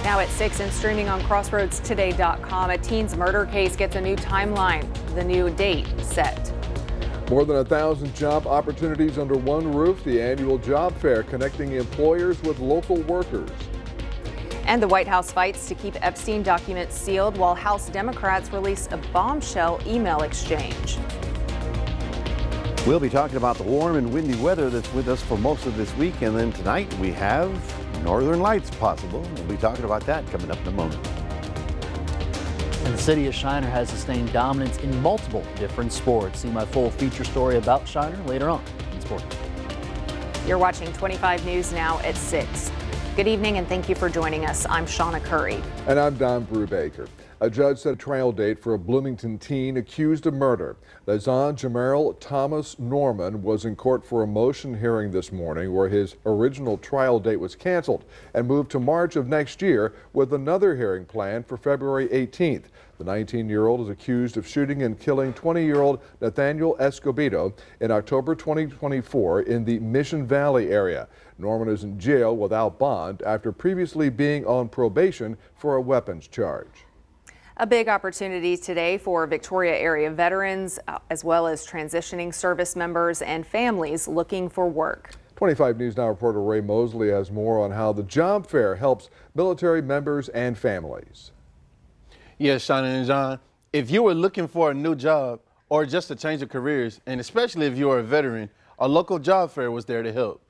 Now at 6 and streaming on crossroadstoday.com, a teen's murder case gets a new timeline, the new date set. More than 1,000 job opportunities under one roof, the annual job fair connecting employers with local workers. And the White House fights to keep Epstein documents sealed while House Democrats release a bombshell email exchange. We'll be talking about the warm and windy weather that's with us for most of this week. And then tonight we have northern lights possible. We'll be talking about that coming up in a moment. And the city of Shiner has sustained dominance in multiple different sports. See my full feature story about Shiner later on in sports. You're watching 25 News now at 6. Good evening and thank you for joining us. I'm Shawna Currie. And I'm Brubaker. A judge set a trial date for a Bloomington teen accused of murder. Lazon Jameril Thomas Norman was in court for a motion hearing this morning where his original trial date was canceled and moved to March of next year with another hearing planned for February 18th. The 19-year-old is accused of shooting and killing 20-year-old Nathaniel Escobedo in October 2024 in the Mission Valley area. Norman is in jail without bond after previously being on probation for a weapons charge. A big opportunity today for Victoria area veterans, as well as transitioning service members and families looking for work. 25 News Now reporter Ray Mosley has more on how the job fair helps military members and families. Yes, Shawna and John, if you were looking for a new job or just a change of careers, and especially if you are a veteran, a local job fair was there to help.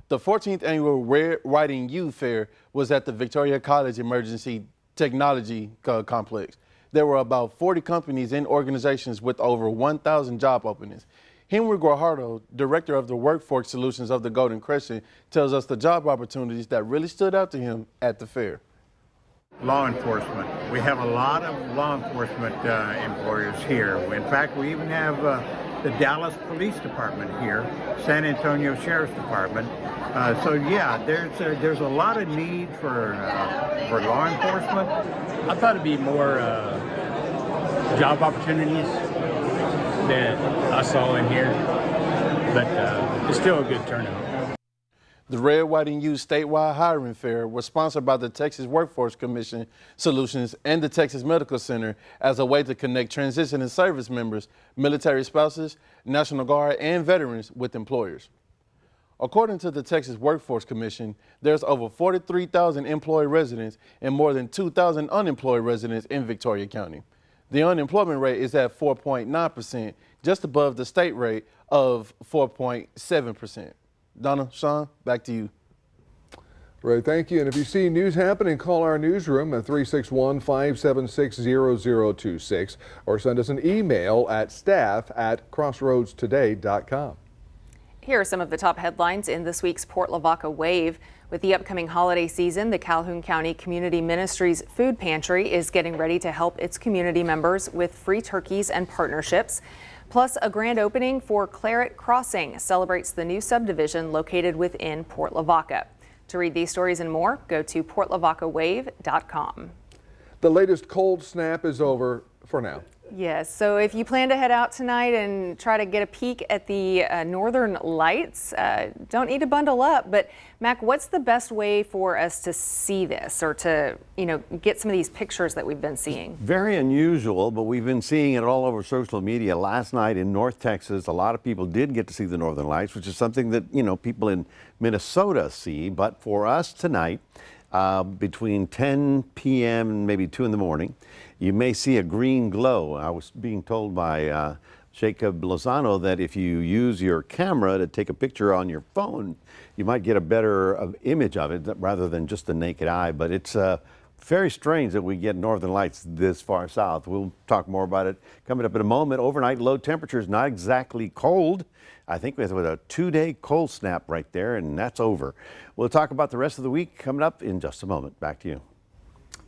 The 14th annual Rare Writing Youth Fair was at the Victoria College Emergency Technology Complex. There were about 40 companies and organizations with over 1,000 job openings. Henry Guajardo, director of the Workforce Solutions of the Golden Crescent, tells us the job opportunities that really stood out to him at the fair. Law enforcement. We have a lot of law enforcement employers here. In fact, we even have the Dallas Police Department here, San Antonio Sheriff's Department. So yeah, there's a lot of need for law enforcement. I thought it'd be more job opportunities that I saw in here, but it's still a good turnout. The Red, White, and Youth statewide hiring fair was sponsored by the Texas Workforce Commission Solutions and the Texas Medical Center as a way to connect transitioning service members, military spouses, National Guard, and veterans with employers. According to the Texas Workforce Commission, there's over 43,000 employed residents and more than 2,000 unemployed residents in Victoria County. The unemployment rate is at 4.9%, just above the state rate of 4.7%. Donna, Sean, back to you. Right, thank you. And if you see news happening, call our newsroom at 361-576-0026 or send us an email at staff@crossroadstoday.com. Here are some of the top headlines in this week's Port Lavaca Wave. With the upcoming holiday season, the Calhoun County Community Ministries Food Pantry is getting ready to help its community members with free turkeys and partnerships. Plus, a grand opening for Claret Crossing celebrates the new subdivision located within Port Lavaca. To read these stories and more, go to portlavacawave.com. The latest cold snap is over for now. Yes, so if you plan to head out tonight and try to get a peek at the northern lights, don't need to bundle up. But Mac, what's the best way for us to see this or to, get some of these pictures that we've been seeing? Very unusual, but we've been seeing it all over social media. Last night in North Texas, a lot of people did get to see the northern lights, which is something that, people in Minnesota see. But for us tonight, between 10 p.m. and maybe 2 in the morning, you may see a green glow. I was being told by Jacob Lozano that if you use your camera to take a picture on your phone, you might get a better image of it rather than just the naked eye. But it's very strange that we get northern lights this far south. We'll talk more about it coming up in a moment. Overnight low temperatures, not exactly cold. I think we have a 2-day cold snap right there, and that's over. We'll talk about the rest of the week coming up in just a moment. Back to you.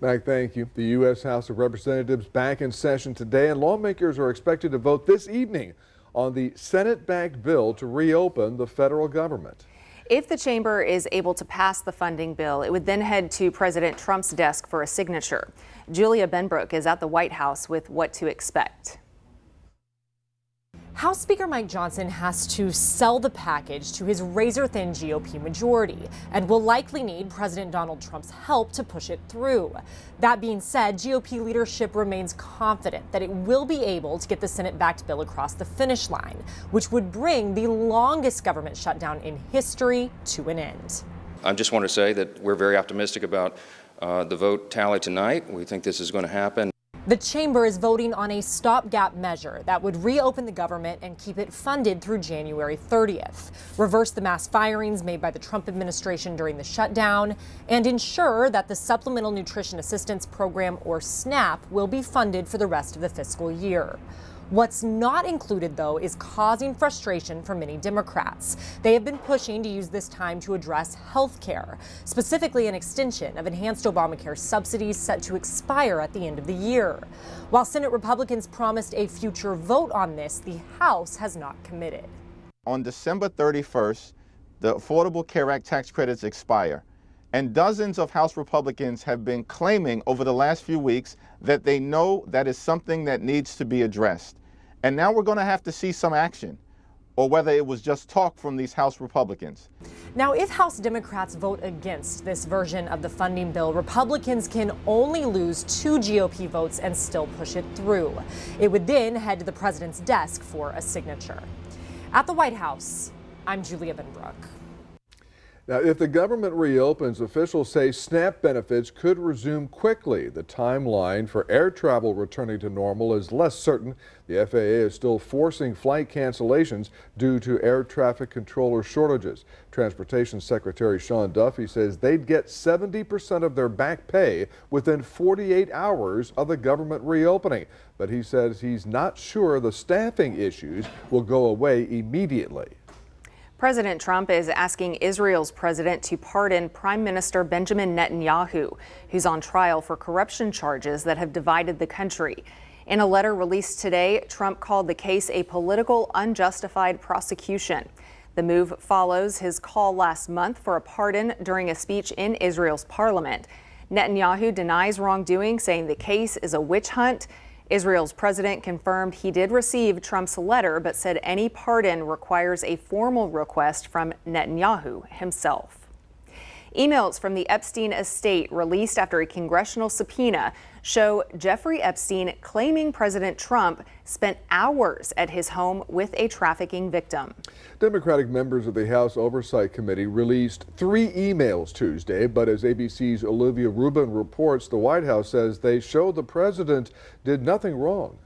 Mac, thank you. The U.S. House of Representatives back in session today, and lawmakers are expected to vote this evening on the Senate-backed bill to reopen the federal government. If the chamber is able to pass the funding bill, it would then head to President Trump's desk for a signature. Julia Benbrook is at the White House with what to expect. House Speaker Mike Johnson has to sell the package to his razor-thin GOP majority and will likely need President Donald Trump's help to push it through. That being said, GOP leadership remains confident that it will be able to get the Senate-backed bill across the finish line, which would bring the longest government shutdown in history to an end. I just want to say that we're very optimistic about the vote tally tonight. We think this is going to happen. The chamber is voting on a stopgap measure that would reopen the government and keep it funded through January 30th, reverse the mass firings made by the Trump administration during the shutdown, and ensure that the Supplemental Nutrition Assistance Program, or SNAP, will be funded for the rest of the fiscal year. What's not included, though, is causing frustration for many Democrats. They have been pushing to use this time to address health care, specifically an extension of enhanced Obamacare subsidies set to expire at the end of the year. While Senate Republicans promised a future vote on this, the House has not committed. On December 31st, the Affordable Care Act tax credits expire. And dozens of House Republicans have been claiming over the last few weeks that they know that is something that needs to be addressed. And now we're going to have to see some action, or whether it was just talk from these House Republicans. Now, if House Democrats vote against this version of the funding bill, Republicans can only lose 2 GOP votes and still push it through. It would then head to the president's desk for a signature. At the White House, I'm Julia Benbrook. Now, if the government reopens, officials say SNAP benefits could resume quickly. The timeline for air travel returning to normal is less certain. The FAA is still forcing flight cancellations due to air traffic controller shortages. Transportation Secretary Sean Duffy says they'd get 70% of their back pay within 48 hours of the government reopening. But he says he's not sure the staffing issues will go away immediately. President Trump is asking Israel's president to pardon Prime Minister Benjamin Netanyahu, who's on trial for corruption charges that have divided the country. In a letter released today, Trump called the case a political, unjustified prosecution. The move follows his call last month for a pardon during a speech in Israel's parliament. Netanyahu denies wrongdoing, saying the case is a witch hunt. Israel's president confirmed he did receive Trump's letter, but said any pardon requires a formal request from Netanyahu himself. Emails from the Epstein estate released after a congressional subpoena show Jeffrey Epstein claiming President Trump spent hours at his home with a trafficking victim. Democratic members of the House Oversight Committee released 3 emails Tuesday, but as ABC's Olivia Rubin reports, the White House says they show the president did nothing wrong.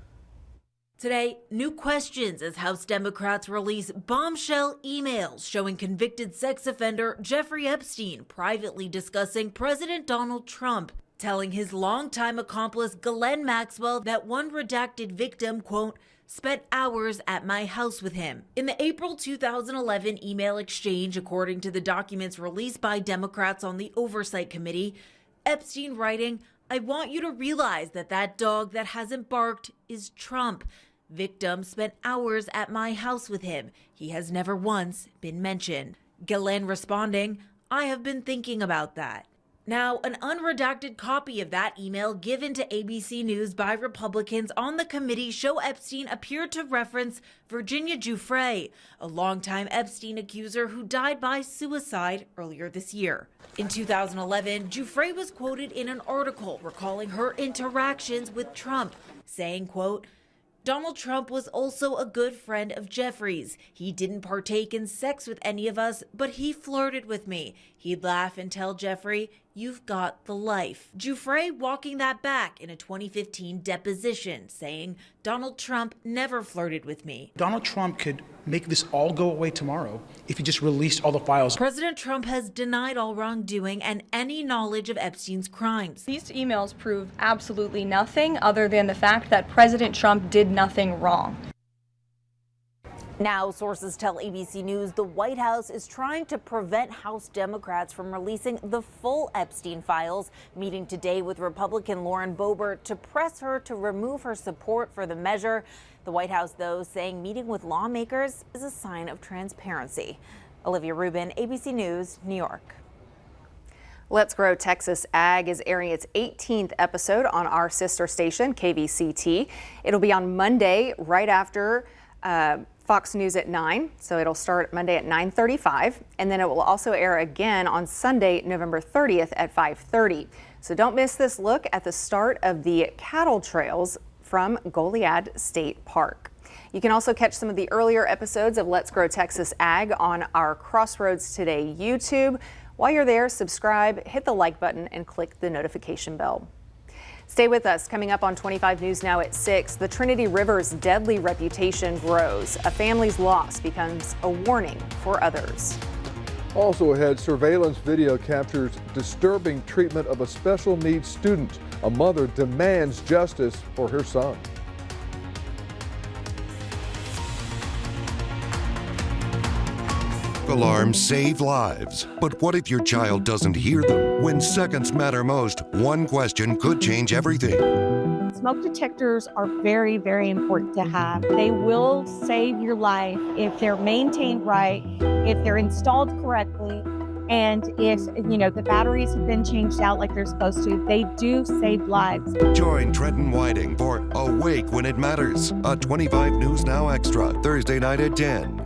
Today, new questions as House Democrats release bombshell emails showing convicted sex offender Jeffrey Epstein privately discussing President Donald Trump, telling his longtime accomplice Ghislaine Maxwell that one redacted victim, quote, spent hours at my house with him. In the April 2011 email exchange, according to the documents released by Democrats on the Oversight Committee, Epstein writing, I want you to realize that that dog that hasn't barked is Trump. Victim spent hours at my house with him. He has never once been mentioned. Ghislaine responding, I have been thinking about that. Now, an unredacted copy of that email given to ABC News by Republicans on the committee show Epstein appeared to reference Virginia Giuffre, a longtime Epstein accuser who died by suicide earlier this year. In 2011, Giuffre was quoted in an article recalling her interactions with Trump, saying, quote, Donald Trump was also a good friend of Jeffrey's. He didn't partake in sex with any of us, but he flirted with me. He'd laugh and tell Jeffrey, you've got the life. Giuffre walking that back in a 2015 deposition, saying, Donald Trump never flirted with me. Donald Trump could make this all go away tomorrow if he just released all the files. President Trump has denied all wrongdoing and any knowledge of Epstein's crimes. These emails prove absolutely nothing other than the fact that President Trump did nothing wrong. Now, sources tell ABC News the White House is trying to prevent House Democrats from releasing the full Epstein files, meeting today with Republican Lauren Boebert to press her to remove her support for the measure. The White House, though, saying meeting with lawmakers is a sign of transparency. Olivia Rubin, ABC News, New York. Let's Grow Texas Ag is airing its 18th episode on our sister station, KVCT. It'll be on Monday, right after Fox News at 9, so it'll start Monday at 9:35, and then it will also air again on Sunday, November 30th at 5:30. So don't miss this look at the start of the cattle trails from Goliad State Park. You can also catch some of the earlier episodes of Let's Grow Texas Ag on our Crossroads Today YouTube. While you're there, subscribe, hit the like button, and click the notification bell. Stay with us. Coming up on 25 News Now at 6, the Trinity River's deadly reputation grows. A family's loss becomes a warning for others. Also ahead, surveillance video captures disturbing treatment of a special needs student. A mother demands justice for her son. Alarms save lives. But what if your child doesn't hear them? When seconds matter most, one question could change everything. Smoke detectors are very, very important to have. They will save your life if they're maintained right, if they're installed correctly, and if, the batteries have been changed out like they're supposed to. They do save lives. Join Trenton Whiting for Awake When It Matters, a 25 News Now Extra, Thursday night at 10.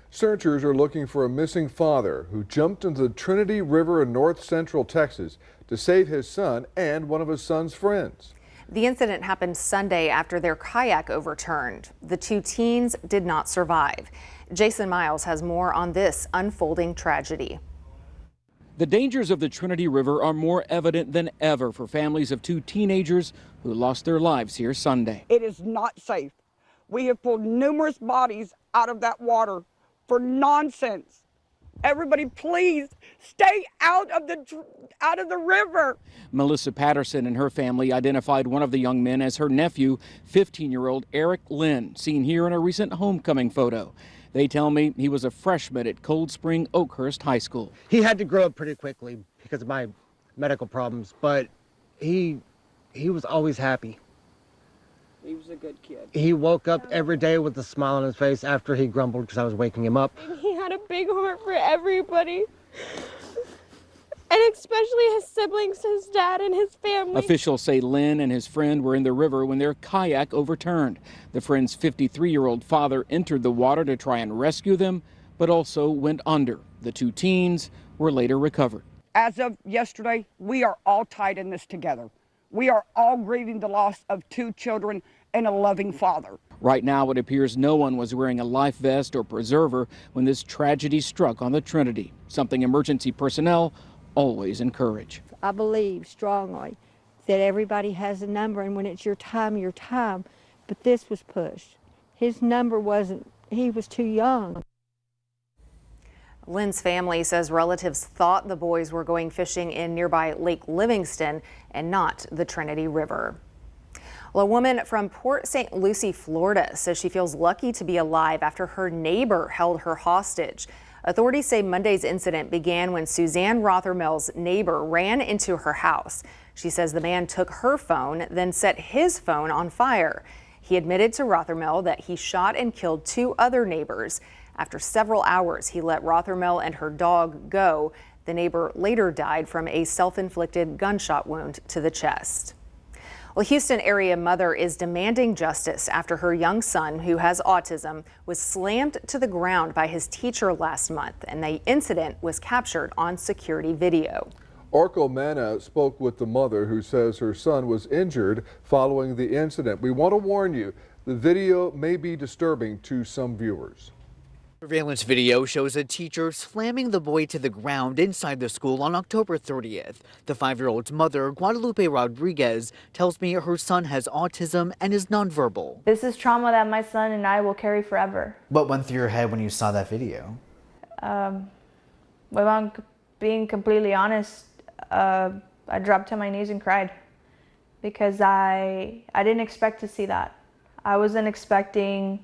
Searchers are looking for a missing father who jumped into the Trinity River in north central Texas to save his son and one of his son's friends. The incident happened Sunday after their kayak overturned. The two teens did not survive. Jason Miles has more on this unfolding tragedy. The dangers of the Trinity River are more evident than ever for families of two teenagers who lost their lives here Sunday. It is not safe. We have pulled numerous bodies out of that water for nonsense. Everybody, please stay out of the river. Melissa Patterson and her family identified one of the young men as her nephew, 15-year-old Eric Lynn, seen here in a recent homecoming photo. They tell me he was a freshman at Cold Spring Oakhurst High School. He had to grow up pretty quickly because of my medical problems, but he was always happy. He was a good kid. He woke up every day with a smile on his face after he grumbled because I was waking him up. He had a big heart for everybody, and especially his siblings, his dad, and his family. Officials say Lynn and his friend were in the river when their kayak overturned. The friend's 53-year-old father entered the water to try and rescue them, but also went under. The two teens were later recovered. As of yesterday, we are all tied in this together. We are all grieving the loss of two children and a loving father. Right now, it appears no one was wearing a life vest or preserver when this tragedy struck on the Trinity, something emergency personnel always encourage. I believe strongly that everybody has a number, and when it's your time, your time. But this was pushed. His number wasn't, he was too young. Lynn's family says relatives thought the boys were going fishing in nearby Lake Livingston and not the Trinity River. Well, a woman from Port St. Lucie, Florida, says she feels lucky to be alive after her neighbor held her hostage. Authorities say Monday's incident began when Suzanne Rothermel's neighbor ran into her house. She says the man took her phone, then set his phone on fire. He admitted to Rothermel that he shot and killed two other neighbors. After several hours, he let Rothermel and her dog go. The neighbor later died from a self-inflicted gunshot wound to the chest. Well, Houston area mother is demanding justice after her young son, who has autism, was slammed to the ground by his teacher last month, and the incident was captured on security video. Orko Mana spoke with the mother who says her son was injured following the incident. We want to warn you, the video may be disturbing to some viewers. Surveillance video shows a teacher slamming the boy to the ground inside the school on October 30th. The 5-year-old's mother, Guadalupe Rodriguez, tells me her son has autism and is nonverbal. This is trauma that my son and I will carry forever. What went through your head when you saw that video? If I'm being completely honest, I dropped to my knees and cried because I didn't expect to see that. I wasn't expecting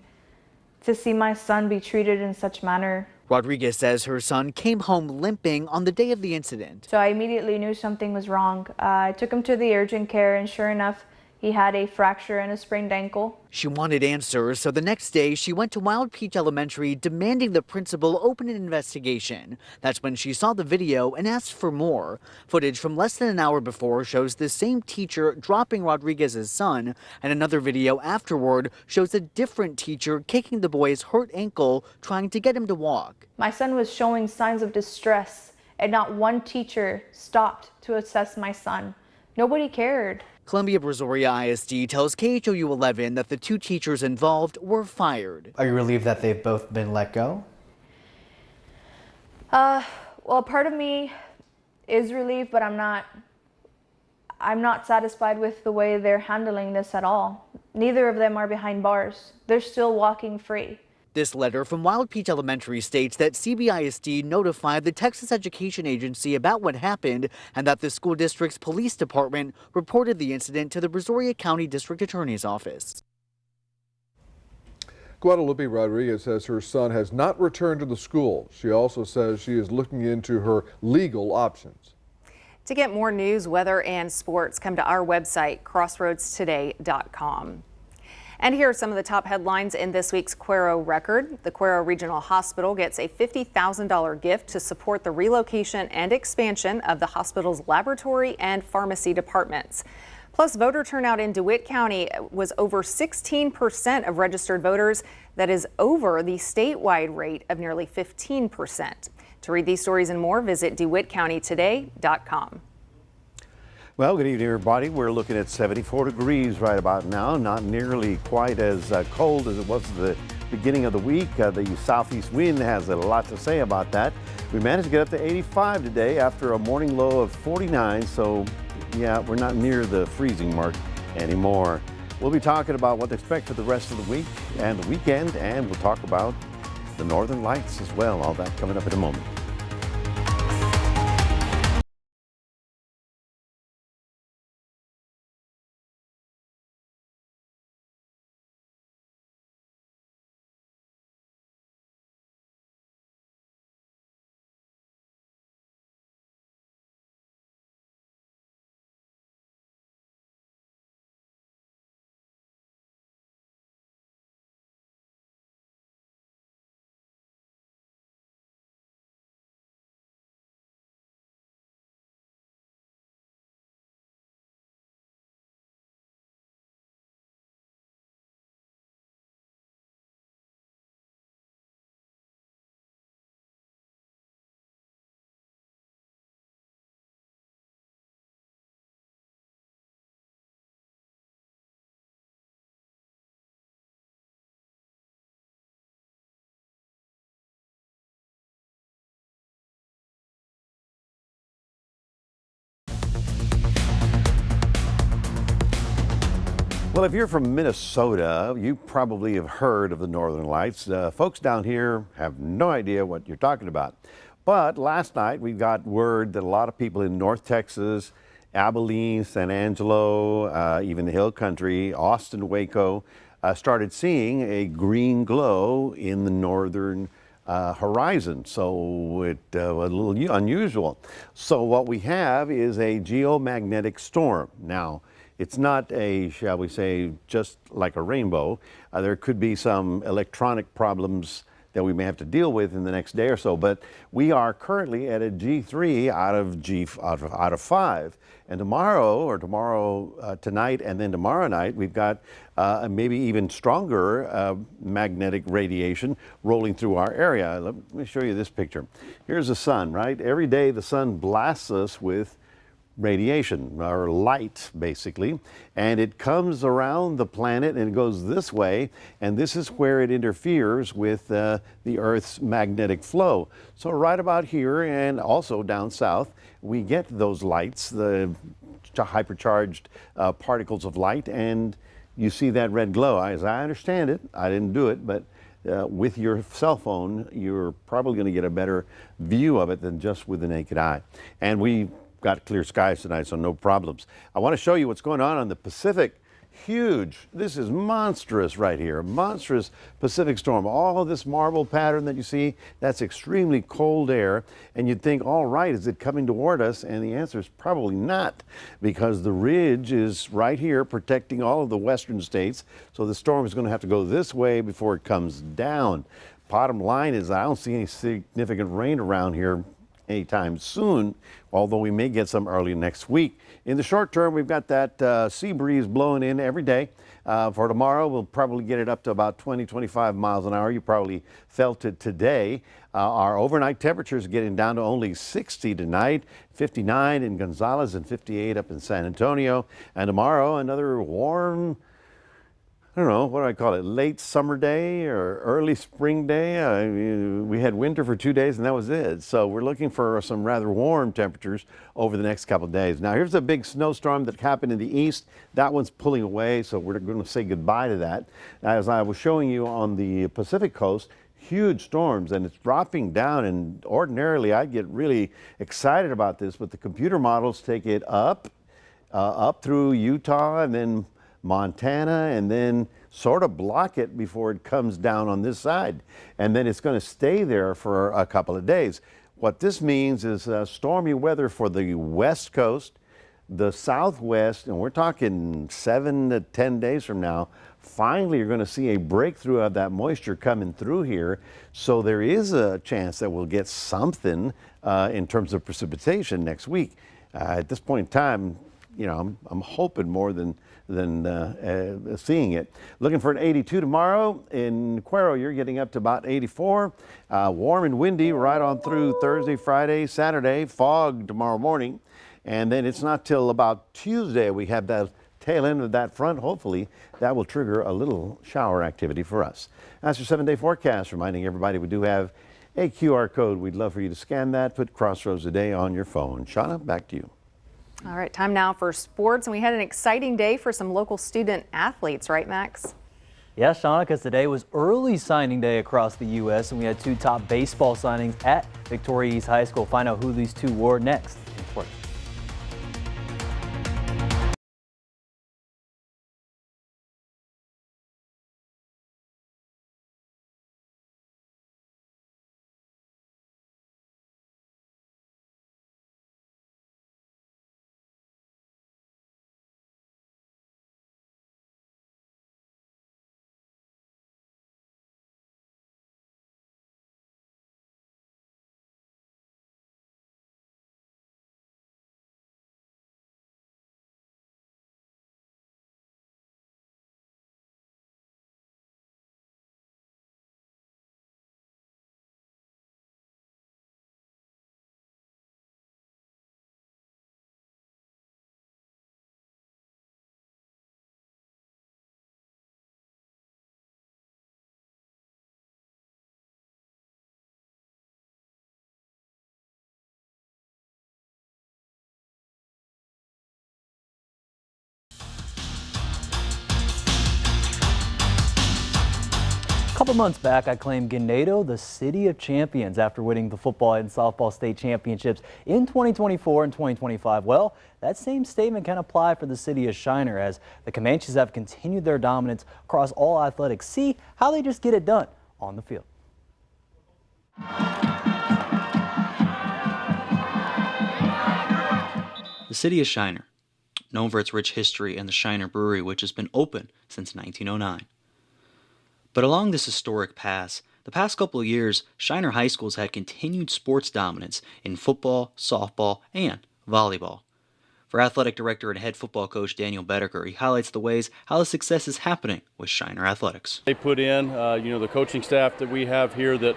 to see my son be treated in such manner. Rodriguez says her son came home limping on the day of the incident. So I immediately knew something was wrong. I took him to the urgent care and sure enough, he had a fracture and a sprained ankle. She wanted answers, so the next day she went to Wild Peach Elementary demanding the principal open an investigation. That's when she saw the video and asked for more. Footage from less than an hour before shows the same teacher dropping Rodriguez's son, and another video afterward shows a different teacher kicking the boy's hurt ankle, trying to get him to walk. My son was showing signs of distress, and not one teacher stopped to assess my son. Nobody cared. Columbia Brazoria ISD tells KHOU 11 that the 2 teachers involved were fired. Are you relieved that they've both been let go? Well, part of me is relieved, but I'm not satisfied with the way they're handling this at all. Neither of them are behind bars. They're still walking free. This letter from Wild Peach Elementary states that CBISD notified the Texas Education Agency about what happened and that the school district's police department reported the incident to the Brazoria County District Attorney's Office. Guadalupe Rodriguez says her son has not returned to the school. She also says she is looking into her legal options. To get more news, weather, and sports, come to our website, crossroadstoday.com. And here are some of the top headlines in this week's Cuero Record. The Cuero Regional Hospital gets a $50,000 gift to support the relocation and expansion of the hospital's laboratory and pharmacy departments. Plus, voter turnout in DeWitt County was over 16% of registered voters. That is over the statewide rate of nearly 15%. To read these stories and more, visit DeWittCountyToday.com. Well, good evening, everybody. We're looking at 74 degrees right about now. Not nearly quite as cold as it was at the beginning of the week. The southeast wind has a lot to say about that. We managed to get up to 85 today after a morning low of 49. So, yeah, we're not near the freezing mark anymore. We'll be talking about what to expect for the rest of the week and the weekend, and we'll talk about the Northern Lights as well. All that coming up in a moment. Well, if you're from Minnesota, you probably have heard of the Northern Lights. Folks down here have no idea what you're talking about. But last night we got word that a lot of people in North Texas, Abilene, San Angelo, even the Hill Country, Austin, Waco, started seeing a green glow in the northern horizon. So it was a little unusual. So what we have is a geomagnetic storm. Now, it's not a, shall we say, just like a rainbow. There could be some electronic problems that we may have to deal with in the next day or so. But we are currently at a G3 out of 5. And tonight and then tomorrow night, we've got maybe even stronger magnetic radiation rolling through our area. Let me show you this picture. Here's the sun, right? Every day the sun blasts us with radiation, or light basically, and it comes around the planet and it goes this way, and this is where it interferes with the Earth's magnetic flow. So right about here and also down south, we get those lights, the hypercharged particles of light, and you see that red glow. As I understand it, I didn't do it, but with your cell phone, you're probably going to get a better view of it than just with the naked eye. And we got clear skies tonight, so no problems. I want to show you what's going on the Pacific. Huge, this is monstrous right here, monstrous Pacific storm. All this marble pattern that you see, that's extremely cold air. And you'd think, all right, is it coming toward us? And the answer is probably not, because the ridge is right here protecting all of the western states. So the storm is going to have to go this way before it comes down. Bottom line is I don't see any significant rain around here anytime soon, although we may get some early next week. In the short term, we've got that sea breeze blowing in every day. For tomorrow, we'll probably get it up to about 20-25 miles an hour. You probably felt it today. Our overnight temperatures getting down to only 60 tonight, 59 in Gonzales and 58 up in San Antonio. And tomorrow, another warm, I don't know, what do I call it, late summer day or early spring day. We had winter for 2 days and that was it. So we're looking for some rather warm temperatures over the next couple of days. Now here's a big snowstorm that happened in the east. That one's pulling away, so we're going to say goodbye to that. As I was showing you on the Pacific coast, huge storms, and it's dropping down, and ordinarily I'd get really excited about this, but the computer models take it up through Utah and then Montana, and then sort of block it before it comes down on this side. And then it's going to stay there for a couple of days. What this means is stormy weather for the west coast, the southwest, and we're talking 7 to 10 days from now. Finally, you're going to see a breakthrough of that moisture coming through here. So there is a chance that we'll get something in terms of precipitation next week. At this point in time, you know, I'm hoping more than seeing it. Looking for an 82 tomorrow. In Cuero, you're getting up to about 84. Warm and windy right on through Thursday, Friday, Saturday. Fog tomorrow morning. And then it's not till about Tuesday we have that tail end of that front. Hopefully that will trigger a little shower activity for us. That's your 7-day forecast, reminding everybody we do have a QR code. We'd love for you to scan that. Put Crossroads Today on your phone. Shawna, back to you. All right, time now for sports, and we had an exciting day for some local student athletes, right, Max? Yeah, Shawna, because today was early signing day across the U.S., and we had 2 top baseball signings at Victoria East High School. Find out who these 2 were next in sports. A couple months back, I claimed Ganado the City of Champions after winning the football and softball state championships in 2024 and 2025. Well, that same statement can apply for the city of Shiner, as the Comanches have continued their dominance across all athletics. See how they just get it done on the field. The city of Shiner, known for its rich history and the Shiner Brewery, which has been open since 1909. But along this historic path The past couple of years, Shiner High School's had continued sports dominance in football, softball, and volleyball. For athletic director and head football coach Daniel Brubaker, he highlights the ways how the success is happening with Shiner Athletics. They put in, the coaching staff that we have here that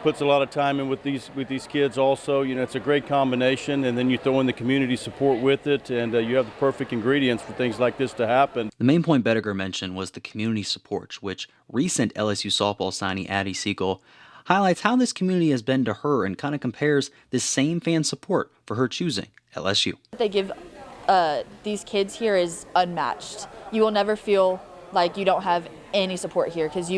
puts a lot of time in with these kids also. It's a great combination, and then you throw in the community support with it, and you have the perfect ingredients for things like this to happen. The main point Brubaker mentioned was the community support, which recent LSU softball signee Addie Siegel highlights how this community has been to her and kind of compares this same fan support for her choosing LSU. They give these kids here is unmatched. You will never feel like you don't have any support here because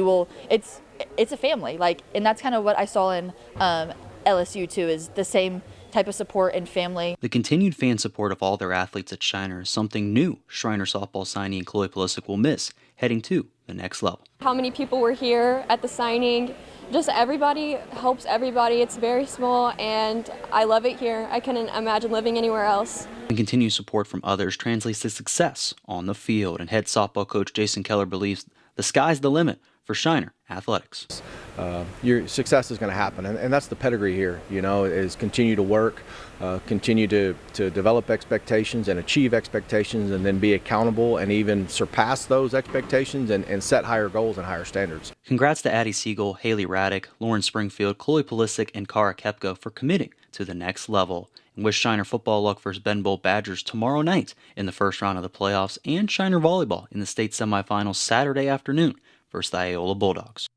it's a family, and that's kind of what I saw in LSU too, is the same type of support and family. The continued fan support of all their athletes at Shiner is something new Shriner softball signee and Chloe Pulisic will miss heading to the next level. How many people were here at the signing? Just everybody helps everybody. It's very small and I love it here. I couldn't imagine living anywhere else. And continued support from others translates to success on the field, and head softball coach Jason Keller believes the sky's the limit for Shiner Athletics. Your success is going to happen, and that's the pedigree here, is continue to work, continue to develop expectations and achieve expectations, and then be accountable and even surpass those expectations and set higher goals and higher standards. Congrats to Addie Siegel, Haley Raddick, Lauren Springfield, Chloe Pulisic, and Kara Kepko for committing to the next level. And wish Shiner football luck versus Ben Bowl Badgers tomorrow night in the first round of the playoffs, and Shiner volleyball in the state semifinals Saturday afternoon versus the Iola Bulldogs.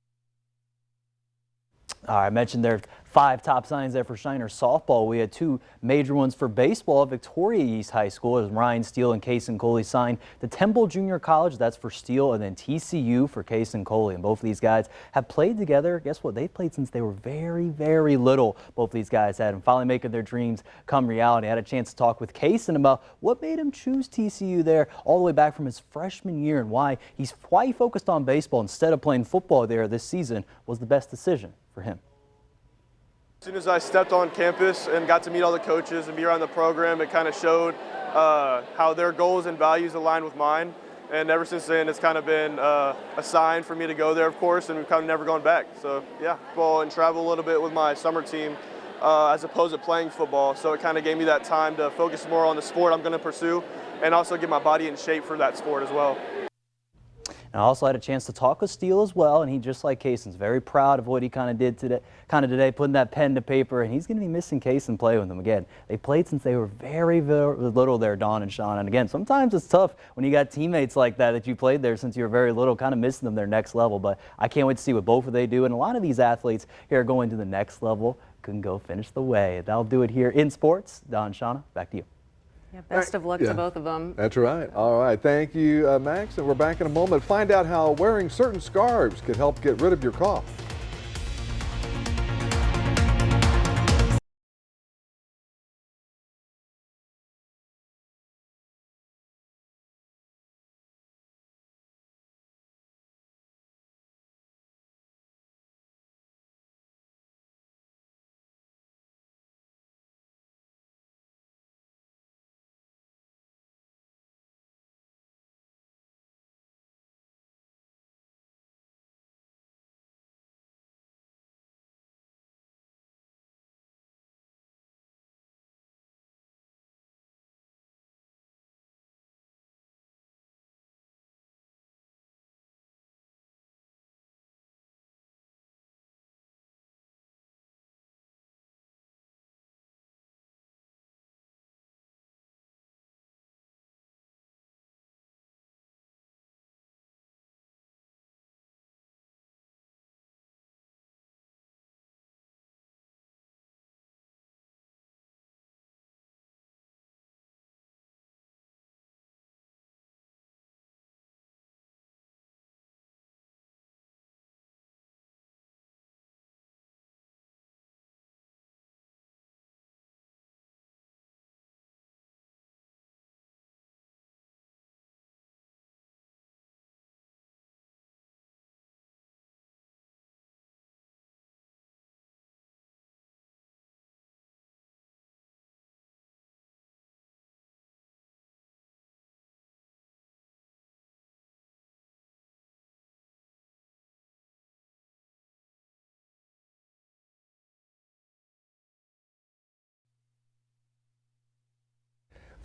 I mentioned there are 5 top signings there for Shiner softball. We had 2 major ones for baseball. Victoria East High School, as Ryan Steele and Kason Coley signed to Temple Junior College. That's for Steele, and then TCU for Kason Coley. And both of these guys have played together. Guess what? They've played since they were very, very little. Both of these guys had, and finally making their dreams come reality. I had a chance to talk with Kason about what made him choose TCU there all the way back from his freshman year, and why he focused on baseball instead of playing football there this season was the best decision for him. As soon as I stepped on campus and got to meet all the coaches and be around the program, it kind of showed how their goals and values align with mine. And ever since then, it's kind of been a sign for me to go there, of course, and we've kind of never gone back. So yeah, football and travel a little bit with my summer team as opposed to playing football. So it kind of gave me that time to focus more on the sport I'm going to pursue and also get my body in shape for that sport as well. And I also had a chance to talk with Steele as well, and he, just like Kason's, very proud of what he kind of did today, putting that pen to paper, and he's going to be missing Kason playing with them again. They played since they were very, very little there, Dawn and Shawna. And again, sometimes it's tough when you got teammates like that you played there since you were very little, kind of missing them their next level. But I can't wait to see what both of they do. And a lot of these athletes here are going to the next level. Couldn't go finish the way. That'll do it here in sports. Dawn, Shawna, back to you. Yeah, best of luck to both of them. That's right. All right. Thank you, Max. And we're back in a moment. Find out how wearing certain scarves can help get rid of your cough.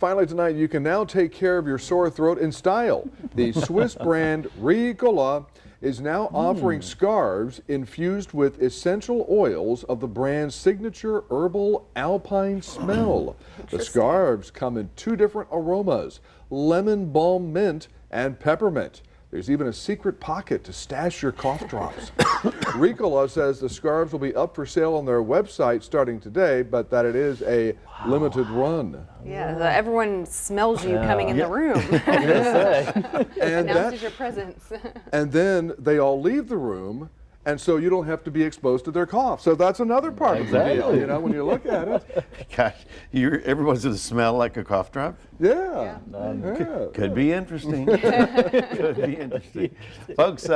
Finally tonight, you can now take care of your sore throat in style. The Swiss brand Ricola is now offering scarves infused with essential oils of the brand's signature herbal alpine smell. The scarves come in 2 different aromas, lemon balm mint and peppermint. There's even a secret pocket to stash your cough drops. Ricola says the scarves will be up for sale on their website starting today, but that it is a limited run. Yeah, everyone smells you coming in the room. And announces your presence. And then they all leave the room, and so you don't have to be exposed to their cough. So that's another part of the deal, you know, when you look at it. Gosh, everyone's going to smell like a cough drop? Yeah. Could be interesting. Could be interesting. Folks,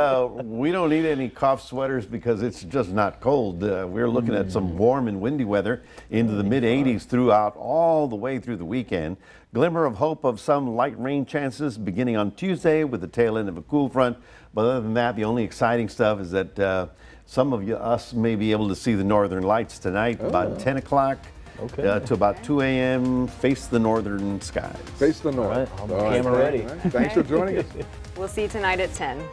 we don't need any cough sweaters because it's just not cold. We're looking at some warm and windy weather into the mid-80s throughout all the way through the weekend. Glimmer of hope of some light rain chances beginning on Tuesday with the tail end of a cool front. But other than that, the only exciting stuff is that some of us may be able to see the northern lights tonight, about 10 o'clock. To about 2 a.m. Face the northern skies. Face the north. All right, camera ready. Thanks for joining us. We'll see you tonight at 10.